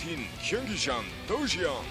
긴 경기장 도시형.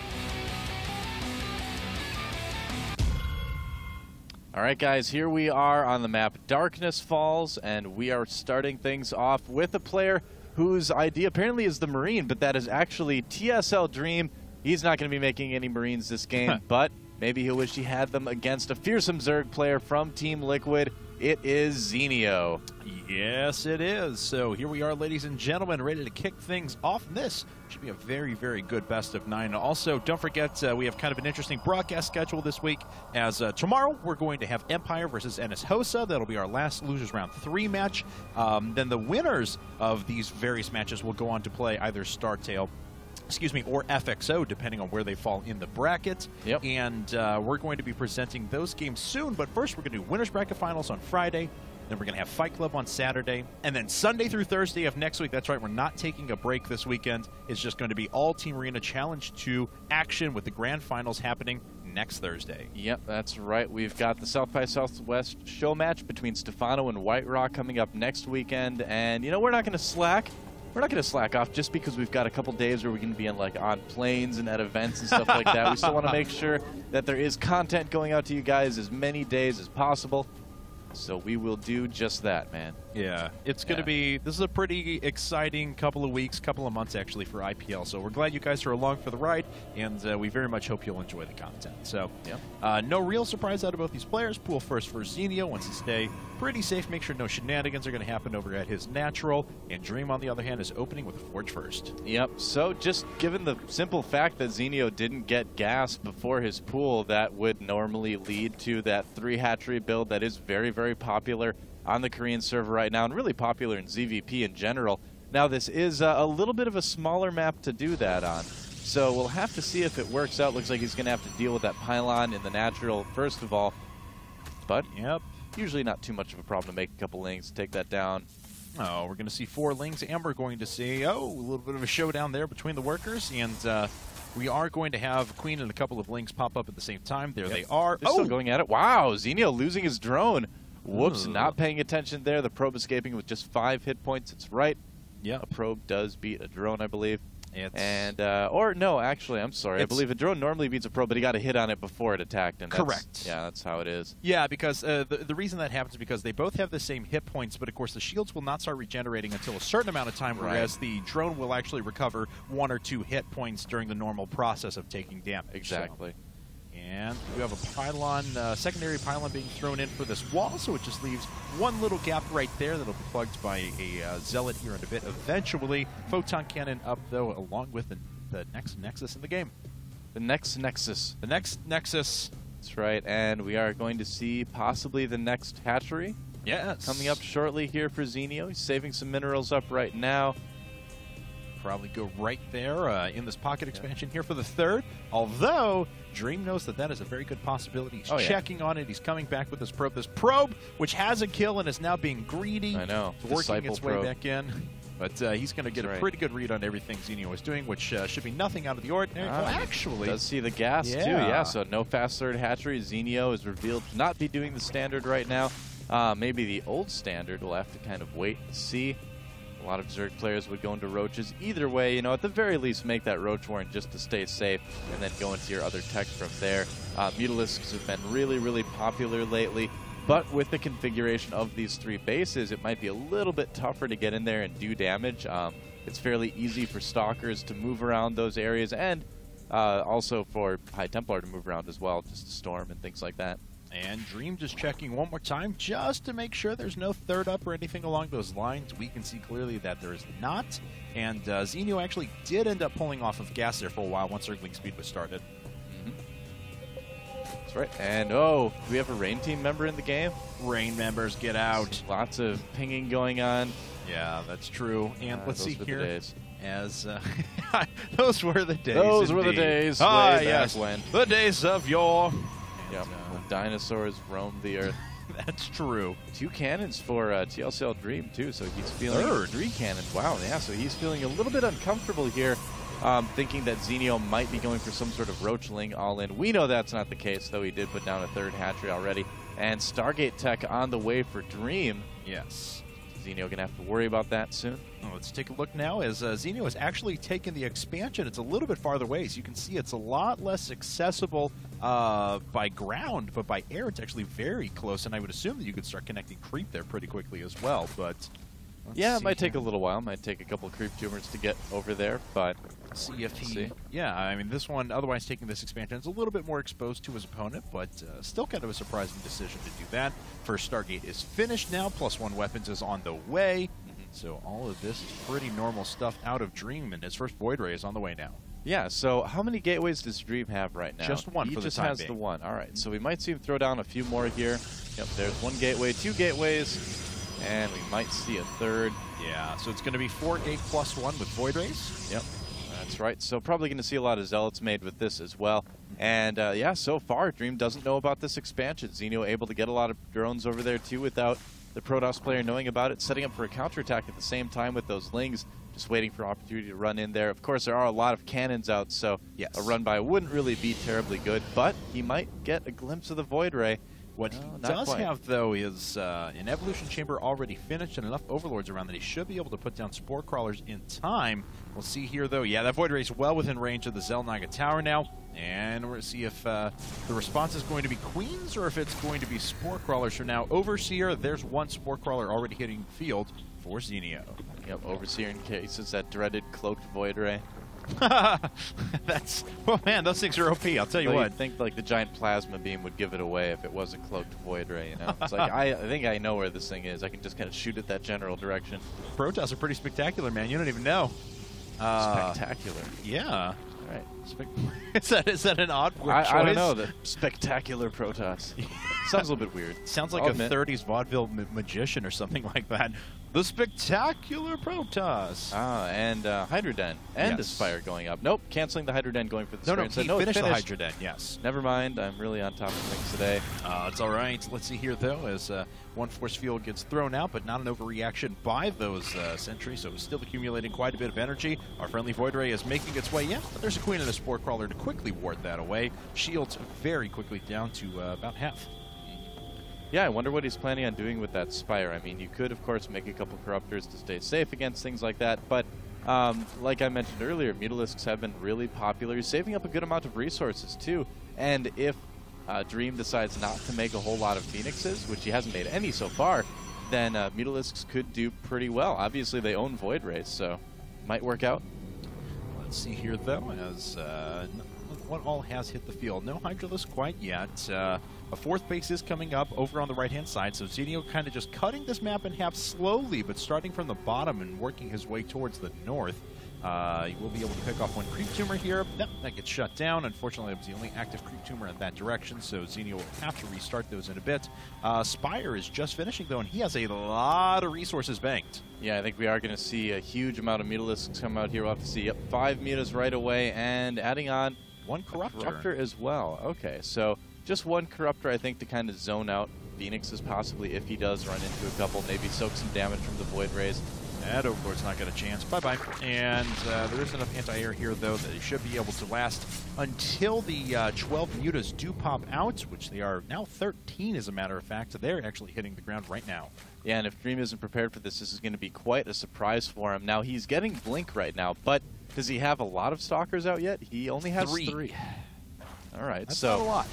All right, guys, here we are on the map Darkness Falls, and we are starting things off with a player whose idea apparently is the Marine, but that is actually TSL.Dream. He's not going to be making any Marines this game, but maybe he'll wish he had them against a fearsome Zerg player from Team Liquid. It is Zenio. Yes, it is. So here we are, ladies and gentlemen, ready to kick things off. This should be a very, very good best of 9. Also, don't forget, we have kind of an interesting broadcast schedule this week, as tomorrow we're going to have Empire versus Ennis Hosa. That'll be our last Losers Round 3 match. Then the winners of these various matches will go on to play either Startail, or FXO, depending on where they fall in the bracket. Yep. And we're going to be presenting those games soon, but first we're going to do Winners Bracket Finals on Friday, then we're going to have Fight Club on Saturday, and then Sunday through Thursday of next week. That's right, we're not taking a break this weekend. It's just going to be all Team Arena Challenge 2 action with the Grand Finals happening next Thursday. Yep, that's right. We've got the South by Southwest show match between Stefano and White Rock coming up next weekend, and, you know, we're not going to slack. We're not going to slack off just because we've got a couple days where we're going to be on planes and at events and stuff like that. We still want to make sure that there is content going out to you guys as many days as possible. So we will do just that, man. Yeah, it's going to be, this is a pretty exciting couple of weeks, couple of months actually for IPL. So we're glad you guys are along for the ride, and we very much hope you'll enjoy the content. So no real surprise out about these players. Pool first for Zenio wants to stay pretty safe, make sure no shenanigans are going to happen over at his natural. And Dream, on the other hand, is opening with a Forge first. Yep, so just given the simple fact that Zenio didn't get gas before his pool, that would normally lead to that 3 hatchery build that is very, very popular on the Korean server right now, and really popular in ZVP in general. Now, this is a little bit of a smaller map to do that on, so we'll have to see if it works out. Looks like he's going to have to deal with that pylon in the natural first of all, but usually not too much of a problem to make a couple lings, take that down. Oh, we're going to see 4 lings, and we're going to see, a little bit of a showdown there between the workers, and we are going to have Queen and a couple of lings pop up at the same time. There they are. They're still going at it. Wow, Zenio losing his drone. Whoops, not paying attention there. The probe escaping with just 5 hit points. It's right. Yeah. A probe does beat a drone, I believe. Or no, actually, I'm sorry. I believe a drone normally beats a probe, but he got a hit on it before it attacked. And correct. Yeah, that's how it is. Yeah, because the reason that happens is because they both have the same hit points, but of course the shields will not start regenerating until a certain amount of time, whereas the drone will actually recover 1 or 2 hit points during the normal process of taking damage. Exactly. So. And we have a pylon, secondary pylon being thrown in for this wall, so it just leaves one little gap right there that'll be plugged by a zealot here in a bit. Eventually, photon cannon up, though, along with the next nexus in the game. The next nexus. The next nexus. That's right, and we are going to see possibly the next hatchery. Yes. Coming up shortly here for Zenio. He's saving some minerals up right now. Probably go right there in this pocket expansion here for the 3rd, although Dream knows that that is a very good possibility. He's checking on it. He's coming back with this probe. This probe, which has a kill and is now being greedy. I know. It's working its way back in. But he's going to get a pretty good read on everything Zenio is doing, which should be nothing out of the ordinary. Well, actually, does see the gas too. Yeah, so no fast 3rd hatchery. Zenio is revealed to not be doing the standard right now. Maybe the old standard. We'll have to kind of wait and see. A lot of Zerg players would go into roaches. Either way, you know, at the very least, make that roach warren just to stay safe, and then go into your other tech from there. Mutalisks have been really, really popular lately, but with the configuration of these 3 bases, it might be a little bit tougher to get in there and do damage. It's fairly easy for Stalkers to move around those areas, and also for High Templar to move around as well, just to storm and things like that. And Dream just checking one more time just to make sure there's no 3rd up or anything along those lines. We can see clearly that there is not. And Zenio actually did end up pulling off of gas there for a while once Zergling speed was started. That's right. And, do we have a Rain Team member in the game? Rain members, get out. Lots of pinging going on. Yeah, that's true. And let's see here. As those were the days. Those were the days. Ah, yes. When. The days of yore. Yep. When dinosaurs roamed the earth. That's true. 2 cannons for TSL.Dream, too, so he's feeling 3 cannons. Wow, yeah, so he's feeling a little bit uncomfortable here, thinking that Zenio might be going for some sort of Roachling all-in. We know that's not the case, though he did put down a 3rd hatchery already. And Stargate Tech on the way for Dream. Yes. Zenio going to have to worry about that soon. Well, let's take a look now as Zenio has actually taken the expansion. It's a little bit farther away. As you can see, it's a lot less accessible by ground, but by air it's actually very close, and I would assume that you could start connecting creep there pretty quickly as well. But yeah, it might take a little while. Might take a couple of creep tumors to get over there, but see if he... Yeah, I mean, this one, otherwise taking this expansion, is a little bit more exposed to his opponent, but still kind of a surprising decision to do that. First Stargate is finished now. +1 weapons is on the way. So all of this is pretty normal stuff out of Dream, and his first Void Ray is on the way now. Yeah, so how many gateways does Dream have right now? Just one for the time being. He just has the one. All right, so we might see him throw down a few more here. Yep, there's one gateway, 2 gateways, and we might see a third. Yeah, so it's going to be 4 gate +1 with Void Rays. Yep, that's right. So probably going to see a lot of Zealots made with this as well. And yeah, so far, Dream doesn't know about this expansion. Zenio able to get a lot of drones over there too without the Protoss player knowing about it, setting up for a counterattack at the same time with those Lings, just waiting for opportunity to run in there. Of course, there are a lot of cannons out, so yes, a run-by wouldn't really be terribly good, but he might get a glimpse of the Void Ray. What he does have, though, is an Evolution Chamber already finished and enough Overlords around that he should be able to put down Spore Crawlers in time. We'll see here, though. Yeah, that Void Ray is well within range of the Xel'Naga Tower now. And we're going to see if the response is going to be Queens or if it's going to be Spore Crawlers for now. Overseer, there's one Spore Crawler already hitting the field for Zenio. Yep, Overseer in case it's that dreaded Cloaked Void Ray. That's, well, man, those things are OP, I'll tell you what. You'd think like the giant plasma beam would give it away if it was a Cloaked Void Ray, you know? It's like, I think I know where this thing is. I can just kind of shoot it that general direction. Protoss are pretty spectacular, man. You don't even know. Spectacular. Yeah. Right. Is that an odd word choice? I don't know. The spectacular Protoss. Sounds a little bit weird. Sounds like a 30s vaudeville magician or something like that. The spectacular Protoss. And Hydroden and Aspire going up. Nope, canceling the Hydroden, going for the Spire. No, he finished the Hydroden, yes. Never mind, I'm really on top of things today. It's all right. Let's see here, though, as one Force Field gets thrown out, but not an overreaction by those sentries, so it's still accumulating quite a bit of energy. Our friendly Void Ray is making its way in, but there's a Queen and a Spore Crawler to quickly ward that away. Shields very quickly down to about half. Yeah, I wonder what he's planning on doing with that Spire. I mean, you could, of course, make a couple Corruptors to stay safe against things like that, but like I mentioned earlier, Mutalisks have been really popular. He's saving up a good amount of resources, too, and if Dream decides not to make a whole lot of Phoenixes, which he hasn't made any so far, then Mutalisks could do pretty well. Obviously, they own Void Rays, so might work out. Let's see here, though, as what all has hit the field. No Hydralisk quite yet. A 4th base is coming up over on the right-hand side, so Zenio kind of just cutting this map in half slowly, but starting from the bottom and working his way towards the north. He will be able to pick off one Creep Tumor here. That gets shut down. Unfortunately, it was the only active Creep Tumor in that direction, so Zenio will have to restart those in a bit. Spire is just finishing, though, and he has a lot of resources banked. Yeah, I think we are going to see a huge amount of Mutalisks come out here. We'll have to see 5 Mutas right away, and adding on one Corruptor as well. Okay, so just one Corruptor, I think, to kind of zone out Phoenixes possibly if he does run into a couple, maybe soak some damage from the Void Rays. That Overlord's not got a chance. Bye-bye. And there is enough anti-air here, though, that it should be able to last until the 12 Mutas do pop out, which they are now 13, as a matter of fact. So they're actually hitting the ground right now. Yeah, and if Dream isn't prepared for this, this is going to be quite a surprise for him. Now, he's getting Blink right now, but does he have a lot of Stalkers out yet? He only has 3. All right, that's so not a lot.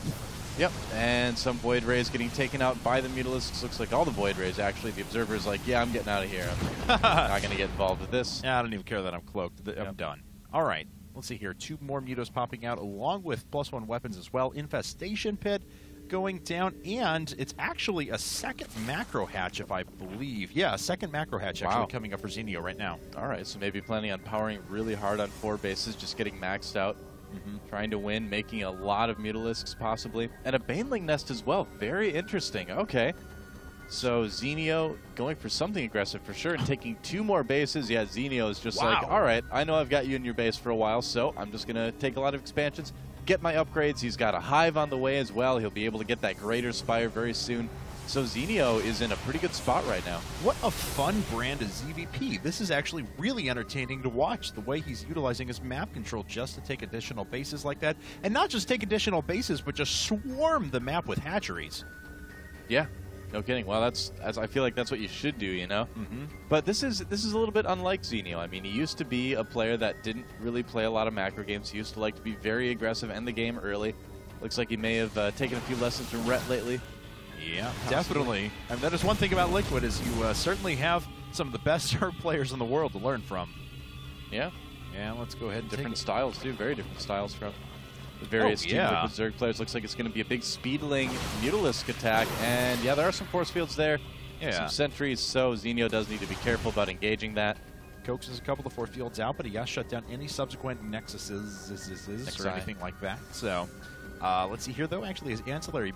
Yep, and some Void Rays getting taken out by the Mutalisks. Looks like all the Void Rays, actually. The Observer's like, yeah, I'm getting out of here. I'm not going to get involved with this. Yeah, I don't even care that I'm cloaked. I'm done. All right, let's see here. 2 more Mutos popping out, along with +1 weapons as well. Infestation Pit going down, and it's actually a 2nd Macro Hatch, if I believe. Yeah, a 2nd Macro Hatch actually coming up for Zenio right now. All right, so maybe planning on powering really hard on 4 bases, just getting maxed out. Trying to win, making a lot of Mutalisks possibly. And a Baneling Nest as well. Very interesting. Okay. So Zenio going for something aggressive for sure and taking 2 more bases. Yeah, Zenio is just like, all right, I know I've got you in your base for a while, so I'm just going to take a lot of expansions, get my upgrades. He's got a Hive on the way as well. He'll be able to get that Greater Spire very soon. So Zenio is in a pretty good spot right now. What a fun brand of ZVP. This is actually really entertaining to watch, the way he's utilizing his map control just to take additional bases like that. And not just take additional bases, but just swarm the map with hatcheries. Yeah. No kidding. Well, I feel like that's what you should do, you know? Mm-hmm. But this is a little bit unlike Zenio. I mean, he used to be a player that didn't really play a lot of macro games. He used to like to be very aggressive, end the game early. Looks like he may have taken a few lessons from Rhett lately. Yeah, definitely. And that is one thing about Liquid, is you certainly have some of the best Zerg players in the world to learn from. Yeah. Yeah, let's go ahead and different styles, too. Very different styles from the various Team Liquid Zerg players. Looks like it's going to be a big Speedling Mutalisk attack. And, yeah, there are some force fields there. Yeah. Some sentries, so Zenio does need to be careful about engaging that. Coaxes a couple of force fields out, but he has shut down any subsequent nexuses or anything like that. So, let's see here, though. Actually, his ancillary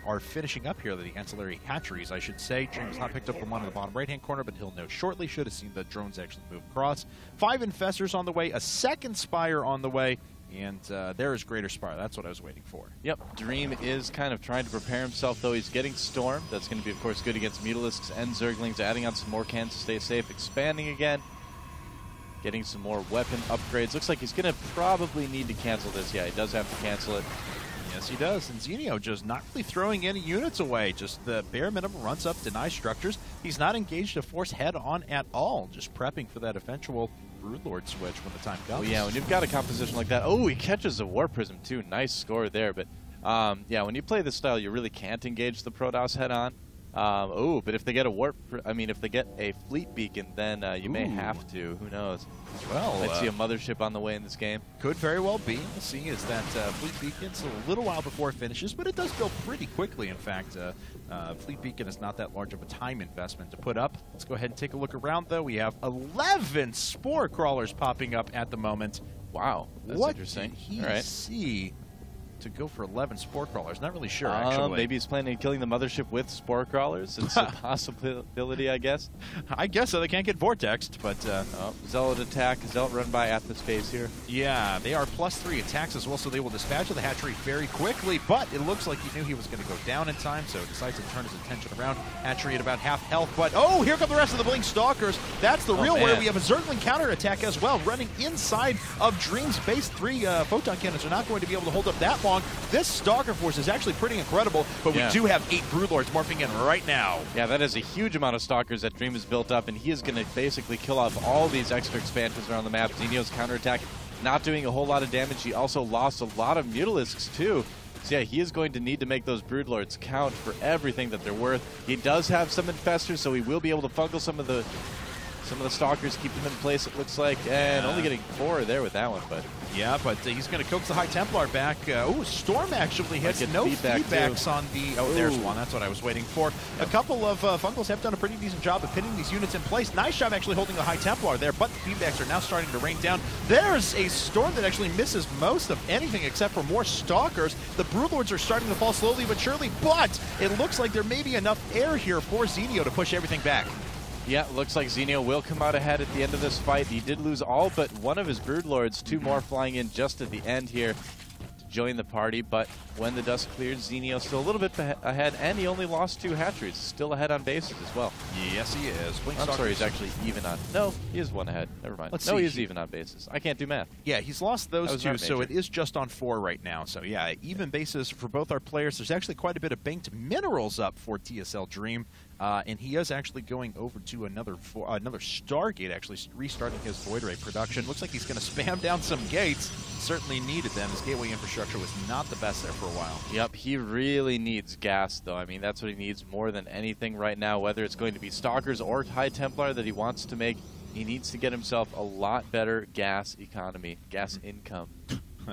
are finishing up here, the ancillary hatcheries, I should say. Dream has not picked up the one in the bottom right-hand corner, but he'll know shortly. Should have seen the drones actually move across. 5 Infestors on the way, a second Spire on the way, and there is Greater Spire. That's what I was waiting for. Yep, Dream is kind of trying to prepare himself, though. He's getting Storm. That's going to be, of course, good against Mutalisks and Zerglings, adding on some more cans to stay safe, expanding again. Getting some more weapon upgrades. Looks like he's going to probably need to cancel this. Yeah, he does have to cancel it. Yes, he does. And Zenio just not really throwing any units away. Just the bare minimum runs up, deny structures. He's not engaged a force head-on at all. Just prepping for that eventual Broodlord switch when the time comes. Oh, yeah, when you've got a composition like that. Oh, he catches a War Prism, too. Nice score there. But, yeah, when you play this style, you really can't engage the Protoss head-on. Oh, but if they get if they get a fleet beacon, then you may have to. Who knows? Well, let's see a mothership on the way in this game. Could very well be. We'll see. Is that fleet beacon's a little while before it finishes, but it does build pretty quickly. In fact, fleet beacon is not that large of a time investment to put up. Let's go ahead and take a look around, though. We have 11 spore crawlers popping up at the moment. Wow, that's interesting. What did he see to go for 11 spore crawlers? Not really sure, actually. Maybe he's planning on killing the mothership with spore crawlers. It's a possibility, I guess. I guess so. They can't get vortexed, but... Zealot attack. Zealot run by at this phase here. Yeah, they are +3 attacks as well, so they will dispatch the hatchery very quickly, but it looks like he knew he was going to go down in time, so decides to turn his attention around. Hatchery at about half health, but oh, here come the rest of the Blink Stalkers. That's the real way. We have a Zergling counterattack as well, running inside of Dream's base. 3 photon cannons are not going to be able to hold up that long. This Stalker force is actually pretty incredible, but we do have 8 Broodlords morphing in right now. Yeah, that is a huge amount of Stalkers that Dream has built up, and he is going to basically kill off all these extra expansions around the map. Zenio's counterattack not doing a whole lot of damage. He also lost a lot of Mutalisks, too. So yeah, he is going to need to make those Broodlords count for everything that they're worth. He does have some Infestors, so he will be able to fungal some of the Stalkers, keep them in place, it looks like, and only getting 4 there with that one, but... Yeah, but he's going to coax the High Templar back. Storm actually hits. No feedbacks on the... Oh, there's one. That's what I was waiting for. A couple of Fungals have done a pretty decent job of pinning these units in place. Nice job actually holding the High Templar there, but the feedbacks are now starting to rain down. There's a Storm that actually misses most of anything except for more Stalkers. The Broodlords are starting to fall slowly but surely, but it looks like there may be enough air here for Zenio to push everything back. Yeah, looks like Zenio will come out ahead at the end of this fight. He did lose all but one of his Broodlords, 2 more flying in just at the end here to join the party. But when the dust cleared, Zenio still a little bit ahead, and he only lost 2 hatcheries. Still ahead on bases as well. Yes, he is. I'm sorry, he's actually even on... No, he is 1 ahead. Never mind. No, he is even on bases. I can't do math. Yeah, he's lost those 2, so it is just on 4 right now. So yeah, even bases for both our players. There's actually quite a bit of banked minerals up for TSL.Dream. And he is actually going over to another Stargate, actually restarting his Void Ray production. Looks like he's going to spam down some gates. Certainly needed them. His gateway infrastructure was not the best there for a while. Yep, he really needs gas, though. I mean, that's what he needs more than anything right now, whether it's going to be Stalkers or High Templar that he wants to make. He needs to get himself a lot better gas economy, gas income.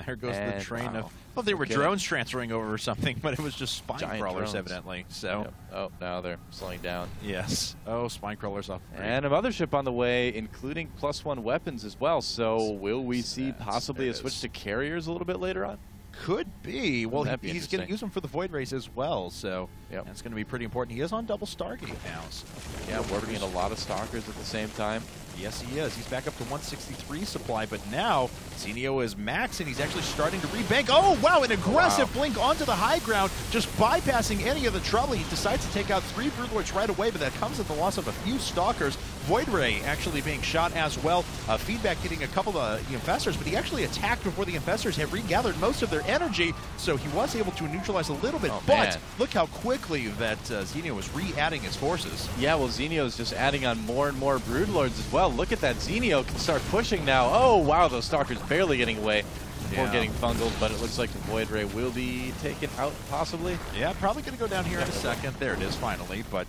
There goes the train of... Well, they were drones transferring over or something, but it was just spine crawlers, evidently. So, yep. Oh, now they're slowing down. Yes. Oh, spine crawlers off. And a mothership on the way, including +1 weapons as well. So, will we see possibly a switch to carriers a little bit later on? Could be. Well, he's going to use them for the Void Rays as well, so that's going to be pretty important. He is on double Stargate now. So. Yeah, working in a lot of Stalkers at the same time. Yes, he is. He's back up to 163 supply, but now Zenio is max, and he's actually starting to rebank. Oh, wow, an aggressive blink onto the high ground, just bypassing any of the trouble. He decides to take out 3 Broodlords right away, but that comes at the loss of a few Stalkers. Void Ray actually being shot as well. Feedback hitting a couple of Infestors, but he actually attacked before the Infestors had regathered most of their energy, so he was able to neutralize a little bit. But look how quick quickly that Zenio was re-adding his forces. Yeah, well, Zenio's just adding on more and more Broodlords as well. Look at that. Zenio can start pushing now. Oh, wow, those Stalkers barely getting away before getting fungled, but it looks like the Void Ray will be taken out, possibly. Yeah, probably going to go down here in a second. There it is, finally. But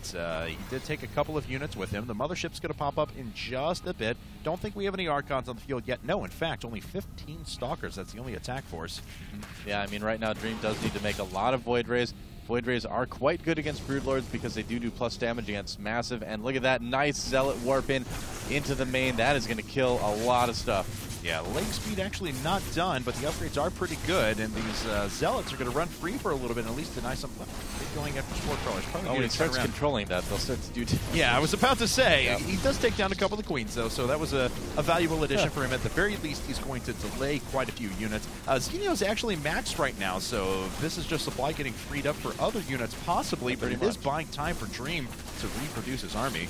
he did take a couple of units with him. The Mothership's going to pop up in just a bit. Don't think we have any Archons on the field yet. No, in fact, only 15 Stalkers. That's the only attack force. Yeah, I mean, right now, Dream does need to make a lot of Void Rays. Void Rays are quite good against Broodlords because they do plus damage against Massive. And look at that nice Zealot warp into the main. That is going to kill a lot of stuff. Yeah, leg speed actually not done, but the upgrades are pretty good, and these Zealots are going to run free for a little bit and at least deny some going after Spore Crawlers. Oh, when he starts controlling that, they'll start to do Yeah, I was about to say, he does take down a couple of Queens, though, so that was a valuable addition for him. At the very least, he's going to delay quite a few units. Zenio's actually maxed right now, so this is just supply getting freed up for other units, possibly, but it is buying time for Dream to reproduce his army.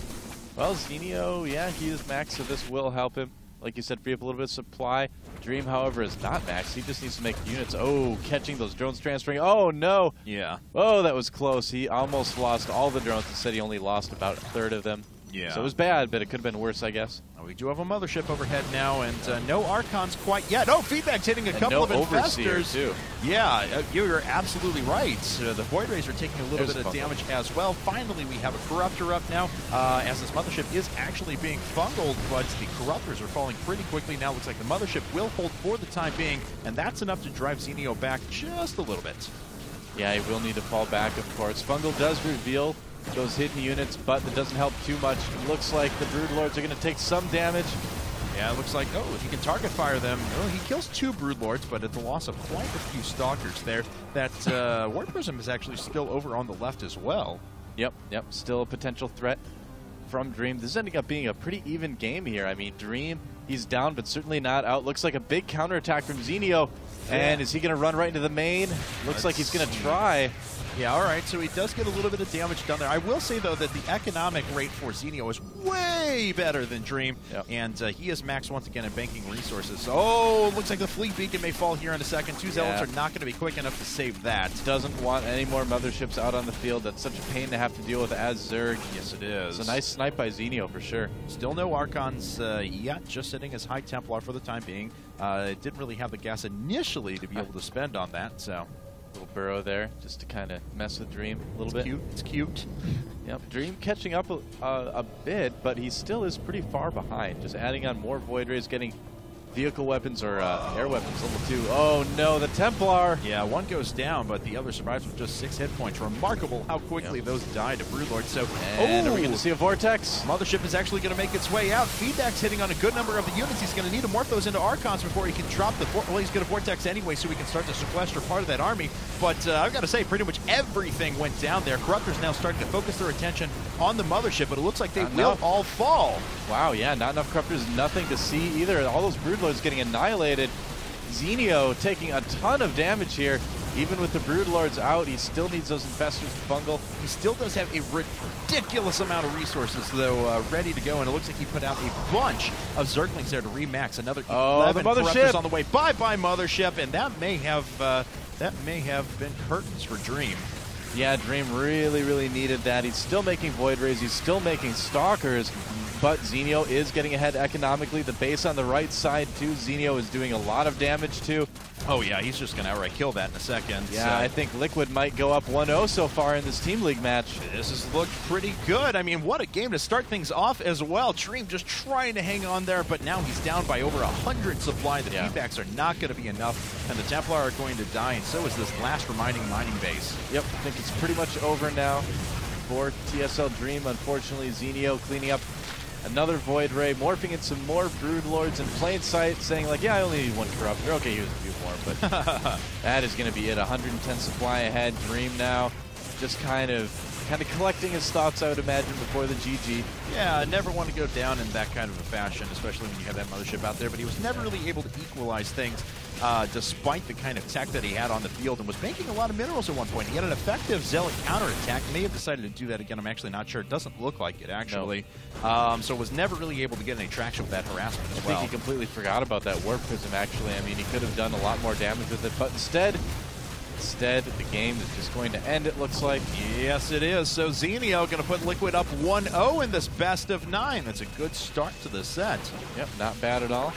Well, Zenio, yeah, he is maxed, so this will help him. Like you said, free up a little bit of supply. Dream, however, is not maxed. He just needs to make units. Oh, catching those drones transferring. Oh, no. Yeah. Oh, that was close. He almost lost all the drones. Instead, he only lost about a third of them. Yeah. So it was bad, but it could have been worse, I guess. We do have a Mothership overhead now, and no Archons quite yet. Oh, Feedback's hitting a couple of Infestors. Too. Yeah, you're absolutely right. The Void Rays are taking a little bit of damage as well. Finally, we have a Corruptor up now, as this Mothership is actually being fungled, but the Corruptors are falling pretty quickly now. Looks like the Mothership will hold for the time being, and that's enough to drive Zenio back just a little bit. Yeah, he will need to fall back, of course. Fungal does reveal those hidden units, but that doesn't help too much. It looks like the Broodlords are going to take some damage. Yeah, it looks like, oh, if he can target fire them, oh, he kills 2 Broodlords, but at the loss of quite a few Stalkers there. That War Prism is actually still over on the left as well. Yep, still a potential threat from Dream. This is ending up being a pretty even game here. I mean, Dream, he's down, but certainly not out. Looks like a big counterattack from Zenio. And is he going to run right into the main? Looks like he's going to try. Yeah, all right, so he does get a little bit of damage done there. I will say, though, that the economic rate for Zenio is way better than Dream, and he is maxed once again in banking resources. Oh, looks like the Fleet Beacon may fall here in a second. 2 Zealots are not going to be quick enough to save that. Doesn't want any more Motherships out on the field. That's such a pain to have to deal with as Zerg. Yes, it is. It's a nice snipe by Zenio, for sure. Still no Archons yet, just sitting as High Templar for the time being. Didn't really have the gas initially to be able to spend on that, so... Little burrow there, just to kind of mess with Dream a little bit. Cute. It's cute. Yep, Dream catching up a bit, but he still is pretty far behind. Just adding on more Void Rays, getting vehicle weapons or air weapons level 2. Oh no, the Templar! Yeah, one goes down, but the other survives with just 6 hit points. Remarkable how quickly those die to Broodlord. So, and are we going to see a Vortex? Mothership is actually going to make its way out. Feedback's hitting on a good number of the units. He's going to need to morph those into Archons before he can drop the... Well, he's going to Vortex anyway, so we can start to sequester part of that army. But I've got to say, pretty much everything went down there. Corruptors now starting to focus their attention on the Mothership, but it looks like they will all fall. Wow, yeah, not enough Corruptors, nothing to see either. All those Broodlords getting annihilated. Zenio taking a ton of damage here. Even with the Broodlords out, he still needs those Infestors to fungal. He still does have a ridiculous amount of resources, though, ready to go, and it looks like he put out a bunch of Zerglings there to remax. Another 11 Corruptors on the way. Bye-bye, Mothership, and that may have been curtains for Dream. Yeah, Dream really needed that. He's still making Void Rays. He's still making Stalkers. But Zenio is getting ahead economically. The base on the right side, too, Zenio is doing a lot of damage, too. Oh, yeah, he's just going to outright kill that in a second. Yeah, so I think Liquid might go up 1-0 so far in this Team League match. This has looked pretty good. I mean, what a game to start things off as well. Dream just trying to hang on there, but now he's down by over 100 supply. The feedbacks are not going to be enough, and the Templar are going to die, and so is this last remaining mining base. Yep, I think it's pretty much over now for TSL.Dream. Unfortunately, Zenio cleaning up another Void Ray, morphing in some more Broodlords in plain sight, saying like, yeah, I only need 1 Corruptor. Okay, use a few more, but that is going to be it. 110 supply ahead. Dream now just kind of collecting his thoughts, I would imagine, before the GG. Yeah, never want to go down in that kind of a fashion, especially when you have that Mothership out there, but he was never really able to equalize things despite the kind of tech that he had on the field, and was making a lot of minerals at one point. He had an effective Zealot counterattack. May have decided to do that again. I'm actually not sure. It doesn't look like it, actually. No. So was never really able to get any traction with that harassment as well. I think he completely forgot about that Warp Prism, actually. I mean, he could have done a lot more damage with it, but instead, Instead, the game is just going to end, it looks like. Yes, it is. So Zenio going to put Liquid up 1-0 in this best of 9. That's a good start to the set. Yep, not bad at all.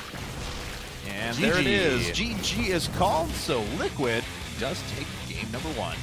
And GG. there it is. GG is called, so Liquid does take game number 1.